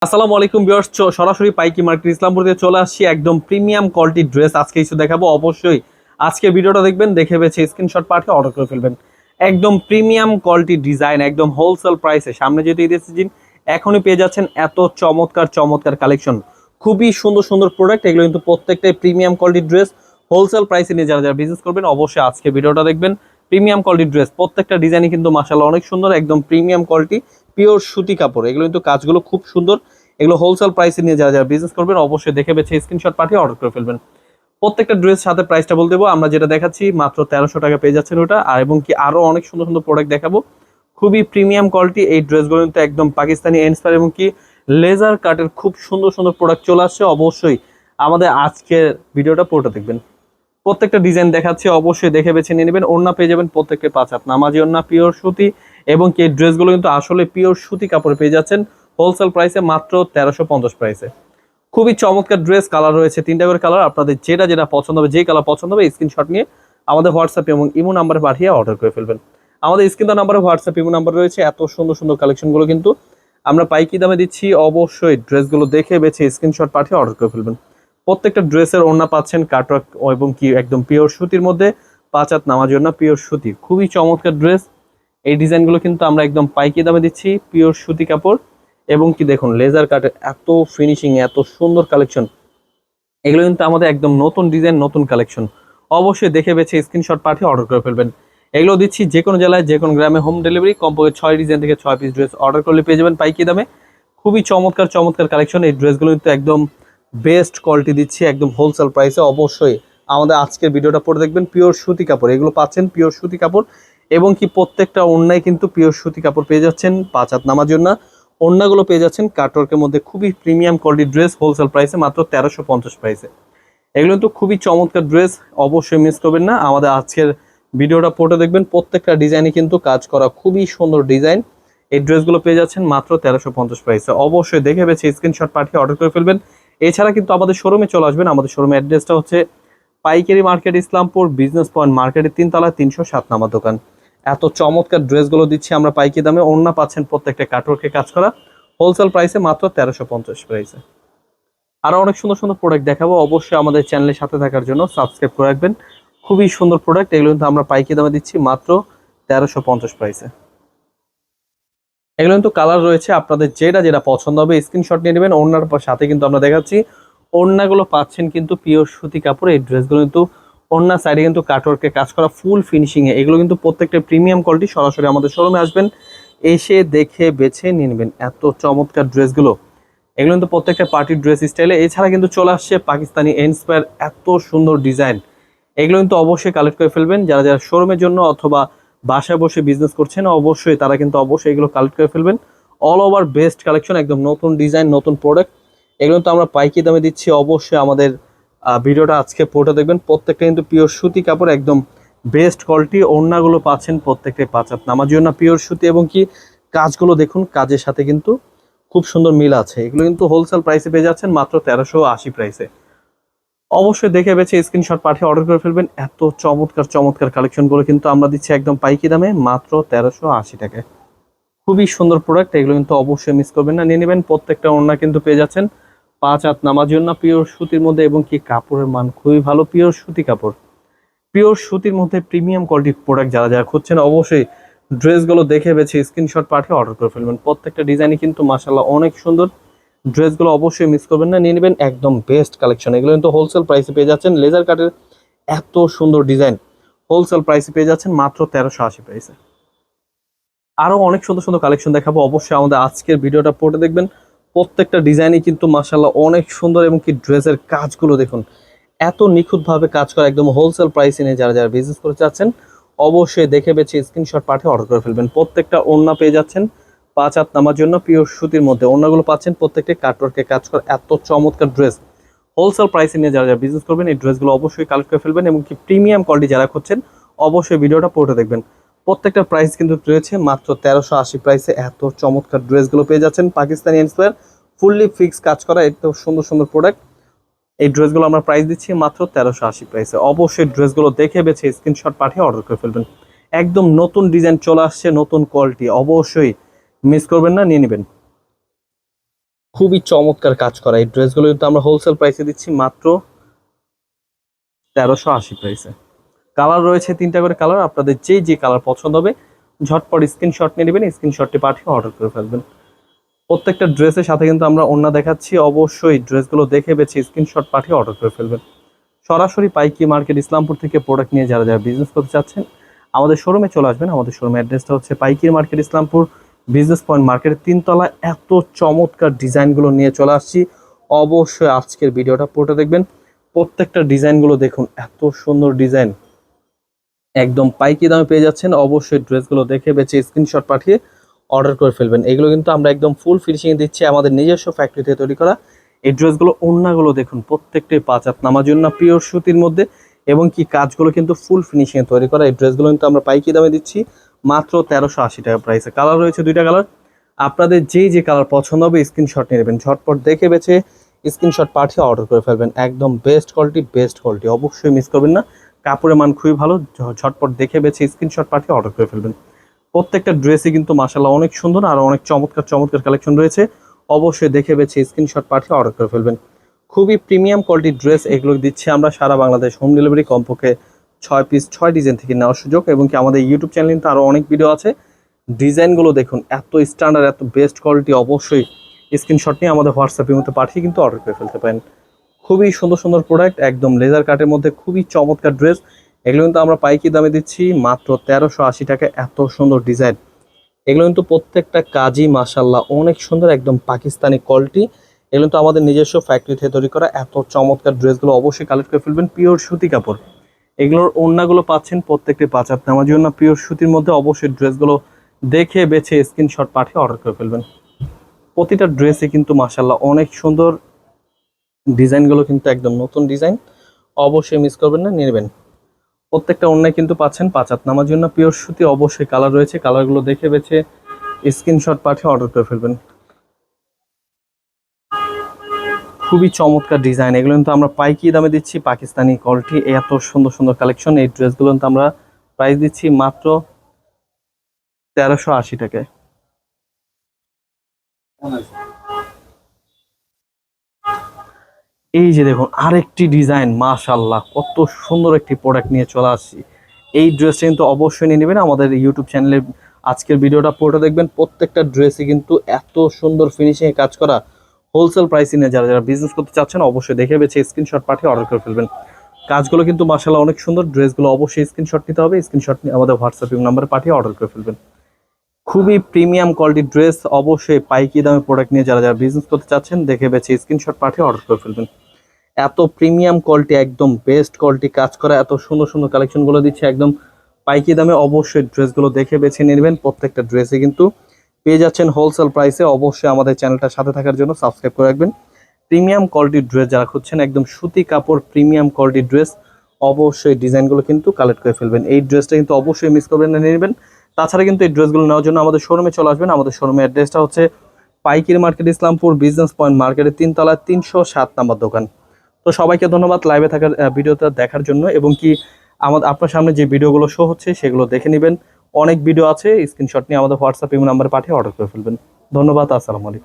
আসসালামু আলাইকুম ভিউয়ার্স, সরাসরি পাইকি মার্কেট ইসলামপুর থেকে চলে আসছি। একদম প্রিমিয়াম কোয়ালিটির ড্রেস আজকে কিছু দেখাবো। অবশ্যই আজকে ভিডিওটা দেখবেন, দেখে বেছে স্ক্রিনশট পাঠিয়ে অর্ডার করে ফেলবেন। একদম প্রিমিয়াম কোয়ালিটির ডিজাইন, একদম হোলসেল প্রাইসে। সামনে যেহেতু ঈদের সিজন, এখনই পেয়ে যাচ্ছেন এত চমৎকার চমৎকার কালেকশন। খুবই সুন্দর সুন্দর প্রোডাক্ট, এগুলো কিন্তু প্রত্যেকটাই প্রিমিয়াম কোয়ালিটির ড্রেস। হোলসেল প্রাইসে নিয়ে যারা যারা বিজনেস করবেন অবশ্যই আজকে ভিডিওটা দেখবেন। প্রিমিয়াম কোয়ালিটির ড্রেস, প্রত্যেকটা ডিজাইনই কিন্তু মাশাআল্লাহ অনেক সুন্দর। একদম প্রিমিয়াম কোয়ালিটি, পিওর সুতি কাপড়। এগুলো কিন্তু কাজগুলো খুব সুন্দর। এগুলো হোলসেল প্রাইসে নিয়ে যারা যারা বিজনেস করবেন অবশ্যই দেখে বেছে স্ক্রিনশট পাঠিয়ে অর্ডার করে ফেলবেন। প্রত্যেকটা ড্রেস সাথে প্রাইসটা বলে দেবো। আমরা যেটা দেখাচ্ছি মাত্র 1300 টাকা পেয়ে যাচ্ছেন ওটা। আর এবং কি আরো অনেক সুন্দর সুন্দর প্রোডাক্ট দেখাবো, খুবই প্রিমিয়াম কোয়ালিটি। এই ড্রেসগুলো কিন্তু একদম পাকিস্তানি ইন্সপায়ার এবং কি লেজার কাটের খুব সুন্দর সুন্দর প্রোডাক্ট চলে আসছে। অবশ্যই আমাদের আজকের ভিডিওটা পুরোটা দেখবেন। প্রত্যেকটা ডিজাইন দেখাচ্ছে, অবশ্যই দেখে বেছে নিয়ে নেবেন। ওড়না পেয়ে যাবেন প্রত্যেকটা 5 হাত নামাজি ওড়না, পিওর সুতি। এবং কি এই ড্রেসগুলো কিন্তু আসলে পিওর সুতি কাপড় পেয়ে যাচ্ছেন হোলসেল প্রাইসে মাত্র 1350 প্রাইসে। খুবই চমৎকার ড্রেস। কালার রয়েছে 3টা করে কালার। আপনাদের যেটা যেটা পছন্দ হবে, যে কালার পছন্দ হবে স্ক্রিনশট নিয়ে আমাদের হোয়াটসঅ্যাপে এবং ইমো নাম্বারে পাঠিয়ে অর্ডার করে ফেলবেন। আমাদের স্ক্রিন নাম্বারে হোয়াটসঅ্যাপ ইমো নাম্বার রয়েছে। এত সুন্দর সুন্দর কালেকশনগুলো কিন্তু আমরা পাইকি দামে দিচ্ছি। অবশ্যই ড্রেসগুলো দেখে বেছে স্ক্রিনশট পাঠিয়ে অর্ডার করে ফেলবেন। প্রত্যেকটা ড্রেসের ওড়না পাচ্ছেন কাটওয়ার্ক এবং কি একদম পিওর সুতির মধ্যে, 5 হাত নামাজি ওড়না, পিওর সুতি। খুবই চমৎকার ড্রেস। এই ডিজাইনগুলো কিন্তু আমরা একদম পাইকি দামে দিচ্ছি, পিওর সুতি কাপড়। এবং কি দেখুন লেজার কাটের এত ফিনিশিং, এত সুন্দর কালেকশন। এগুলো কিন্তু আমাদের একদম নতুন ডিজাইন, নতুন কালেকশন। অবশ্যই দেখে বেছে স্ক্রিনশট পাঠিয়ে অর্ডার করে ফেলবেন। এগুলো দিচ্ছি যে কোনো জেলায়, যে কোনো গ্রামে হোম ডেলিভারি। কমপক্ষে 6 ডিজাইন থেকে 6 পিস ড্রেস অর্ডার করলে পেয়ে যাবেন পাইকি দামে। খুবই চমৎকার চমৎকার কালেকশন। এই ড্রেসগুলো কিন্তু একদম বেস্ট কোয়ালিটি দিচ্ছি, একদম হোলসেল প্রাইসে। অবশ্যই আমাদের আজকের ভিডিওটা পরে দেখবেন। পিওর সুতি কাপড়, এগুলো পাচ্ছেন পিওর সুতি কাপড়। এবং কি প্রত্যেকটা ওড়নায় কিন্তু পিওর সুতি কাপড় পেয়ে যাচ্ছেন। 5 হাত নামার জন্য ওড়নাগুলো পেয়ে যাচ্ছেন কাটওয়ার্কের মধ্যে। খুবই প্রিমিয়াম কোয়ালিটির ড্রেস, হোলসেল প্রাইসে মাত্র 1350 প্রাইসে। এগুলো কিন্তু খুবই চমৎকার ড্রেস, অবশ্যই মিস করবেন না। আমাদের আজকের ভিডিওটা পড়ে দেখবেন। প্রত্যেকটা ডিজাইনে কিন্তু কাজ করা, খুবই সুন্দর ডিজাইন। এই ড্রেসগুলো পেয়ে যাচ্ছেন মাত্র 1350 প্রাইসে। অবশ্যই দেখে বেছে স্ক্রিনশট পাঠিয়ে অর্ডার করে ফেলবেন। এছাড়া কিন্তু আমাদের শোরুমে চলে আসবেন। আমাদের শোরুমের অ্যাড্রেসটা হচ্ছে পাইকারি মার্কেট ইসলামপুর, বিজনেস পয়েন্ট মার্কেটের 3 তলা 307 নাম্বার দোকান। এত চমৎকার ড্রেসগুলো দিচ্ছি আমরা পাইকারি দামে। ওড়না পাচ্ছেন প্রত্যেকটা কাটওয়ার্কে কাজ করা, হোলসেল প্রাইসে মাত্র 1350 প্রাইসে। আরো অনেক সুন্দর সুন্দর প্রোডাক্ট দেখাবো। অবশ্যই আমাদের চ্যানেলের সাথে থাকার জন্য সাবস্ক্রাইব করে রাখবেন। খুবই সুন্দর প্রোডাক্ট, এগুলো কিন্তু আমরা পাইকারি দামে দিচ্ছি মাত্র 1350 প্রাইসে। এগুলো কিন্তু কালার রয়েছে, আপনাদের যেটা যেটা পছন্দ হবে স্ক্রিনশট নিয়ে নেবেন। ওড়নার সাথে কিন্তু আমরা দেখাচ্ছি ওড়নাগুলো পাচ্ছেন কিন্তু পিওর সুতি কাপড়। এই ড্রেসগুলো কিন্তু ওড়না সাইডে কিন্তু কাটওয়ার্কে কাজ করা, ফুল ফিনিশিং এ। এগুলো কিন্তু প্রত্যেকটা প্রিমিয়াম কোয়ালিটি। সরাসরি আমাদের শোরুমে আসবেন, এসে দেখে বেছে নিয়ে নেবেন এত চমৎকার ড্রেসগুলো। এগুলো কিন্তু প্রত্যেকটা পার্টির ড্রেস স্টাইলে। এছাড়া কিন্তু চলে আসছে পাকিস্তানি ইন্সপায়ার এত সুন্দর ডিজাইন। এগুলো কিন্তু অবশ্যই কালেক্ট করে ফেলবেন। যারা যারা শোরুমের জন্য অথবা বাসায় বসে বিজনেস করছেন অবশ্যই তারা কিন্তু অবশ্যই এগুলো কালেক্ট করে ফেলবেন। অল ওভার বেস্ট কালেকশন, একদম নতুন ডিজাইন, নতুন প্রোডাক্ট। এগুলো তো আমরা পাইকি দামে দিচ্ছি। অবশ্যই আমাদের ভিডিওটা আজকে পুরোটা দেখবেন। প্রত্যেকটা কিন্তু পিওর সুতি কাপড়, একদম বেস্ট কোয়ালিটি। ওড়নাগুলো পাচ্ছেন প্রত্যেকটাই 5 হাত নামাজি ওড়না, পিওর সুতি। এবং কি কাজগুলো দেখুন, কাজের সাথে কিন্তু খুব সুন্দর মিল আছে। এগুলো কিন্তু হোলসেল প্রাইসে পেয়ে যাচ্ছেন মাত্র 1380 প্রাইসে। অবশ্যই দেখে বেছে স্ক্রিনশট পাঠিয়ে অর্ডার করে ফেলবেন। এত চমৎকার চমৎকার কালেকশনগুলো কিন্তু আমরা দিচ্ছি একদম পাইকি দামে মাত্র 1380 টাকায়। খুবই সুন্দর প্রোডাক্ট, এগুলো কিন্তু অবশ্যই মিস করবেন না, নিয়ে নেবেন। প্রত্যেকটা ওড়না কিন্তু পেয়ে যাচ্ছেন 5 হাত নামার জন্য, পিওর সুতির মধ্যে। এবং কি কাপড়ের মান খুবই ভালো, পিওর সুতি কাপড়। পিওর সুতির মধ্যে প্রিমিয়াম কোয়ালিটির প্রোডাক্ট যারা যারা খুঁজছেন অবশ্যই ড্রেসগুলো দেখে বেছে স্ক্রিনশট পাঠিয়ে অর্ডার করে ফেলবেন। প্রত্যেকটা ডিজাইনই কিন্তু মাশাআল্লাহ অনেক সুন্দর। ড্রেসগুলো অবশ্যই মিস করবেন না, নিয়ে নেবেন। একদম বেস্ট কালেকশন। এগুলো কিন্তু হোলসেল প্রাইসে পেয়ে যাচ্ছেন। লেজার কাটের এত সুন্দর ডিজাইন হোলসেল প্রাইসে পেয়ে যাচ্ছেন মাত্র 1380 প্রাইসে। আরো অনেক সুন্দর সুন্দর কালেকশন দেখাবো। অবশ্যই আমাদের আজকের ভিডিওটা পড়ে দেখবেন। প্রত্যেকটা ডিজাইনই কিন্তু মাশাআল্লাহ অনেক সুন্দর। এবং কি ড্রেসের কাজগুলো দেখুন, এত নিখুঁতভাবে কাজ করা। একদম হোলসেল প্রাইসে নিয়ে যারা যারা বিজনেস করতে চাচ্ছেন অবশ্যই দেখে বেছে স্ক্রিনশট পাঠিয়ে অর্ডার করে ফেলবেন। প্রত্যেকটা ওড়না পেয়ে যাচ্ছেন 5 হাত নামার জন্য, পিওর সুতির মধ্যে। ওড়নাগুলো পাচ্ছেন প্রত্যেকটা কাটওয়ার্কে কাজ করা, এত চমৎকার ড্রেস। হোলসেল প্রাইসে নিয়ে যারা যারা বিজনেস করবেন এই ড্রেসগুলো অবশ্যই কালেক্ট করে ফেলবেন। এবং কি প্রিমিয়াম কোয়ালিটি যারা খুঁজছেন অবশ্যই ভিডিওটা পড়ে দেখবেন। প্রত্যেকটা প্রাইস কিন্তু রয়েছে মাত্র 1380 প্রাইসে। এত চমৎকার ড্রেসগুলো পেয়ে যাচ্ছেন পাকিস্তানি ইন্সপায়ার, ফুললি ফিক্স কাজ করা, এত সুন্দর সুন্দর প্রোডাক্ট। এই ড্রেসগুলো আমরা প্রাইস দিচ্ছি মাত্র 1380 প্রাইসে। অবশ্যই ড্রেসগুলো দেখে বেছে স্ক্রিনশট পাঠিয়ে অর্ডার করে ফেলবেন। একদম নতুন ডিজাইন চলে আসছে, নতুন কোয়ালিটি। অবশ্যই মিস করবেন না, নিয়ে নেবেন। খুবই চমৎকার কাজ করা এই ড্রেসগুলো কিন্তু আমরা হোলসেল প্রাইসে দিচ্ছি মাত্র 1380 প্রাইসে। কালার রয়েছে 3টা করে কালার, আপনাদের যে কালার পছন্দ হবে ঝটপট স্ক্রিনশট নিয়ে নেবেন, স্ক্রিনশটটি পাঠিয়ে অর্ডার করে ফেলবেন। প্রত্যেকটা ড্রেসের সাথে কিন্তু আমরা ওড়না দেখাচ্ছি, অবশ্যই ড্রেসগুলো দেখে বেছে স্ক্রিনশট পাঠিয়ে অর্ডার করে ফেলবেন। সরাসরি পাইকি মার্কেট ইসলামপুর থেকে প্রোডাক্ট নিয়ে যারা যারা বিজনেস করতে চাচ্ছেন আমাদের শোরুমে চলে আসবেন। আমাদের শোরুমের অ্যাড্রেসটা হচ্ছে পাইকি মার্কেট ইসলামপুর বিজনেস পয়েন্ট মার্কেটের 3তলায়। এত চমৎকার ডিজাইনগুলো নিয়ে চলে আসছি, অবশ্যই আজকের ভিডিওটা পুরোটা দেখবেন। প্রত্যেকটা ডিজাইনগুলো দেখুন, এত সুন্দর ডিজাইন, একদম পাইকি দামে পেয়ে যাচ্ছেন। অবশ্যই ড্রেসগুলো দেখে বেছে স্ক্রিনশট পাঠিয়ে অর্ডার করে ফেলবেন। এগুলো কিন্তু আমরা একদম ফুল ফিনিশিং দিচ্ছি আমাদের নিজস্ব ফ্যাক্টরিতে তৈরি করা এই ড্রেসগুলো। ওড়নাগুলো দেখুন, প্রত্যেকটাই 5 হাত নামার জন্য পিওর সুতির মধ্যে, এবং কি কাজগুলো কিন্তু ফুল ফিনিশিং তৈরি করা। এই ড্রেসগুলো কিন্তু আমরা পাইকি দামে দিচ্ছি মাত্র 1380 টাকা প্রাইসে। কালার রয়েছে 2টা কালার, আপনাদের যে কালার পছন্দ হবে স্ক্রিনশট নিয়ে নেবেন, ঝটপট দেখে বেছে স্ক্রিনশট পাঠিয়ে অর্ডার করে ফেলবেন। একদম বেস্ট কোয়ালিটি, অবশ্যই মিস করবেন না। কাপড়ের মান খুবই ভালো, ঝটপট দেখে বেছে স্ক্রিনশট পাঠিয়ে অর্ডার করে ফেলবেন। প্রত্যেকটা ড্রেসই কিন্তু মাশাআল্লাহ অনেক সুন্দর, আর অনেক চমৎকার কালেকশন রয়েছে। অবশ্যই দেখে বেছে স্ক্রিনশট পাঠিয়ে অর্ডার করে ফেলবেন। খুবই প্রিমিয়াম কোয়ালিটির ড্রেস এগুলো দিচ্ছি আমরা সারা বাংলাদেশ হোম ডেলিভারি, কমপক্ষে 6 পিস 6 ডিজাইন থেকে নেওয়ার সুযোগ। এবং কি আমাদের ইউটিউব চ্যানেলে কিন্তু আরও অনেক ভিডিও আছে। ডিজাইনগুলো দেখুন, এত স্ট্যান্ডার্ড, এত বেস্ট কোয়ালিটি। অবশ্যই স্ক্রিনশট নিয়ে আমাদের হোয়াটসঅ্যাপের মধ্যে পাঠিয়ে কিন্তু অর্ডার করে ফেলতে পারেন। খুবই সুন্দর প্রোডাক্ট, একদম লেজার কাটের মধ্যে খুবই চমৎকার ড্রেস। এগুলো কিন্তু আমরা পাইকি দামে দিচ্ছি মাত্র 1380 টাকায়। এত সুন্দর ডিজাইন, এগুলো কিন্তু প্রত্যেকটা কাজই মাশাআল্লাহ অনেক সুন্দর, একদম পাকিস্তানি কোয়ালিটি। এগুলো কিন্তু আমাদের নিজস্ব ফ্যাক্টরি থেকে তৈরি করা। এত চমৎকার ড্রেসগুলো অবশ্যই কালেক্ট করে ফেলবেন। পিওর সুতি কাপড়, এগুলোর ওড়নাগুলো পাচ্ছেন প্রত্যেকটি 5 হাত নামার জন্য পিওর সুতির মধ্যে। অবশ্যই ড্রেসগুলো দেখে বেছে স্ক্রিনশট পাঠিয়ে অর্ডার করে ফেলবেন। প্রতিটা ড্রেসে কিন্তু মাশাআল্লাহ অনেক সুন্দর, ডিজাইনগুলো কিন্তু একদম নতুন ডিজাইন, অবশ্যই মিস করবেন না, নেবেন। প্রত্যেকটা ওড়নায় কিন্তু পাচ্ছেন 5 হাত নামার জন্য পিওর সুতি। অবশ্যই কালার রয়েছে, কালারগুলো দেখে বেছে স্ক্রিনশট পাঠিয়ে অর্ডার করে ফেলবেন। খুবই চমৎকার ডিজাইন, এগুলো কিন্তু আমরা পাইকি দামে দিচ্ছি পাকিস্তানি কোয়ালিটি। এত সুন্দর কালেকশন, এই ড্রেসগুলো কিন্তু আমরা প্রাইস দিচ্ছি মাত্র 1380 টাকায়। এই যে দেখুন আরেকটি ডিজাইন, মাশাআল্লাহ কত সুন্দর একটি প্রোডাক্ট নিয়ে চলে আসছি। এই ড্রেসটা কিন্তু অবশ্যই নিয়ে নেবেন। আমাদের ইউটিউব চ্যানেলে আজকের ভিডিওটা পুরোটা দেখবেন। প্রত্যেকটা ড্রেসই কিন্তু এত সুন্দর ফিনিশিংয়ে কাজ করা। হোলসেল প্রাইসে নিয়ে যারা বিজনেস করতে চাচ্ছেন অবশ্যই দেখে বেছে স্ক্রিনশট পাঠিয়ে অর্ডার করে ফেলবেন। কাজগুলো কিন্তু মাশাআল্লাহ অনেক সুন্দর। ড্রেসগুলো অবশ্যই স্ক্রিনশট নিতে হবে, স্ক্রিনশট নিয়ে আমাদের হোয়াটসঅ্যাপ নাম্বারে পাঠিয়ে অর্ডার করে ফেলবেন। খুবই প্রিমিয়াম কোয়ালিটির ড্রেস, অবশ্যই পাইকি দামে প্রোডাক্ট নিয়ে যারা বিজনেস করতে চাচ্ছেন দেখে বেছে স্ক্রিনশট পাঠিয়ে অর্ডার করে ফেলবেন। এত প্রিমিয়াম কোয়ালিটি, একদম বেস্ট কোয়ালিটি কাজ করা, এত সুন্দর কালেকশনগুলো দিচ্ছে একদম পাইকি দামে। অবশ্যই ড্রেসগুলো দেখে বেছে নেবেন। প্রত্যেকটা ড্রেসে কিন্তু পেয়ে যাচ্ছেন হোলসেল প্রাইসে। অবশ্যই আমাদের চ্যানেলটার সাথে থাকার জন্য সাবস্ক্রাইব করে রাখবেন। প্রিমিয়াম কোয়ালিটির ড্রেস যারা খুঁজছেন, একদম সুতি কাপড় প্রিমিয়াম কোয়ালিটির ড্রেস, অবশ্যই ডিজাইনগুলো কিন্তু কালেক্ট করে ফেলবেন। এই ড্রেসটা কিন্তু অবশ্যই মিস করবেন না, নিয়ে নেবেন। তাছাড়া কিন্তু এই ড্রেসগুলো নেওয়ার জন্য আমাদের শোরুমে চলে আসবেন। আমাদের শোরুমের অ্যাড্রেসটা হচ্ছে পাইকিরি মার্কেট ইসলামপুর বিজনেস পয়েন্ট মার্কেটের 3তলায় 307 নম্বর দোকান। তো সবাইকে ধন্যবাদ লাইভে থাকার, ভিডিওটা দেখার জন্য। এবং কি আপনার সামনে যে ভিডিওগুলো শো হচ্ছে সেগুলো দেখে নেবেন। অনেক ভিডিও আছে, স্ক্রিনশট নিয়ে আমাদের হোয়াটসঅ্যাপ নাম্বারে পাঠিয়ে অর্ডার করে ফেলবেন। ধন্যবাদ, আসসালামু আলাইকুম।